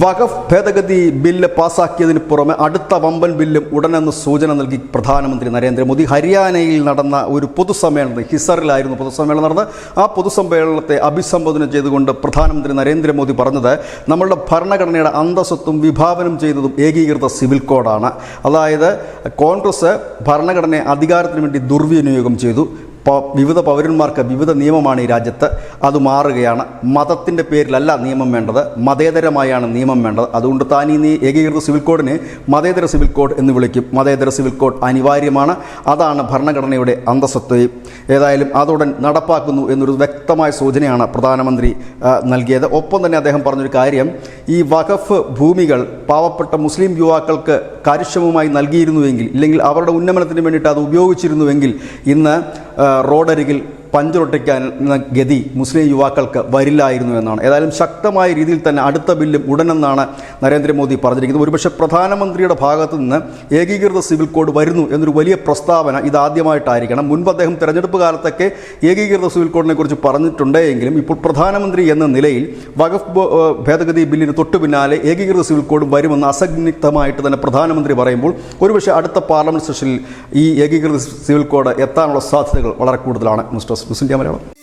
വഖഫ് ഭേദഗതി ബില്ല് പാസാക്കിയതിന് പുറമെ അടുത്ത വമ്പൻ ബില്ലും ഉടനെന്ന് സൂചന നൽകി പ്രധാനമന്ത്രി നരേന്ദ്രമോദി. ഹരിയാനയിൽ നടന്ന ഒരു പൊതുസമ്മേളനം, ഹിസറിലായിരുന്നു പൊതുസമ്മേളനം നടന്നത്. ആ പൊതുസമ്മേളനത്തെ അഭിസംബോധന ചെയ്തുകൊണ്ട് പ്രധാനമന്ത്രി നരേന്ദ്രമോദി പറഞ്ഞത്, നമ്മളുടെ ഭരണഘടനയുടെ അന്തസ്സത്വം വിഭാവനം ചെയ്തതും ഏകീകൃത സിവിൽ കോഡാണ്. അതായത് കോൺഗ്രസ് ഭരണഘടനയെ അധികാരത്തിന് വേണ്ടി ദുർവിനിയോഗം ചെയ്തു. വിവിധ പൗരന്മാർക്ക് വിവിധ നിയമമാണ് ഈ രാജ്യത്ത്. അത് മാറുകയാണ്. മതത്തിൻ്റെ പേരിലല്ല നിയമം വേണ്ടത്, മതേതരമായാണ് നിയമം വേണ്ടത്. അതുകൊണ്ട് താൻ ഈ ഏകീകൃത സിവിൽ കോഡിനെ മതേതര സിവിൽ കോഡ് എന്ന് വിളിക്കും. മതേതര സിവിൽ കോഡ് അനിവാര്യമാണ്. അതാണ് ഭരണഘടനയുടെ അന്തസ്സത്വം. ഏതായാലും അതുടൻ നടപ്പാക്കുന്നു എന്നൊരു വ്യക്തമായ സൂചനയാണ് പ്രധാനമന്ത്രി നൽകിയത്. ഒപ്പം തന്നെ അദ്ദേഹം പറഞ്ഞൊരു കാര്യം, ഈ വഖഫ് ഭൂമികൾ പാവപ്പെട്ട മുസ്ലിം യുവാക്കൾക്ക് കാര്യക്ഷമമായി നൽകിയിരുന്നുവെങ്കിൽ, ഇല്ലെങ്കിൽ അവരുടെ ഉന്നമനത്തിന് വേണ്ടിയിട്ട് അത് ഉപയോഗിച്ചിരുന്നുവെങ്കിൽ ഇന്ന് റോഡരികിൽ പഞ്ചറൊട്ടിക്കാനുള്ള ഗതി മുസ്ലിം യുവാക്കൾക്ക് വരില്ലായിരുന്നു എന്നാണ്. ഏതായാലും ശക്തമായ രീതിയിൽ തന്നെ അടുത്ത ബില്ലും ഉടനെന്നാണ് നരേന്ദ്രമോദി പറഞ്ഞിരിക്കുന്നത്. ഒരുപക്ഷെ പ്രധാനമന്ത്രിയുടെ ഭാഗത്തു നിന്ന് ഏകീകൃത സിവിൽ കോഡ് വരുന്നു എന്നൊരു വലിയ പ്രസ്താവന ഇതാദ്യമായിട്ടായിരിക്കണം. മുൻപ് അദ്ദേഹം തെരഞ്ഞെടുപ്പ് കാലത്തൊക്കെ ഏകീകൃത സിവിൽ കോഡിനെ കുറിച്ച് പറഞ്ഞിട്ടുണ്ടെങ്കിലും ഇപ്പോൾ പ്രധാനമന്ത്രി എന്ന നിലയിൽ വഖഫ് ഭേദഗതി ബില്ലിന് തൊട്ടു പിന്നാലെ ഏകീകൃത സിവിൽ കോഡ് വരുമെന്ന് അസന്നിഗ്ധമായിട്ട് തന്നെ പ്രധാനമന്ത്രി പറയുമ്പോൾ ഒരുപക്ഷെ അടുത്ത പാർലമെന്റ് സെഷനിൽ ഈ ഏകീകൃത സിവിൽ കോഡ് എത്താനുള്ള സാധ്യതകൾ വളരെ കൂടുതലാണ്. മുസ്ലിം മലയാളം.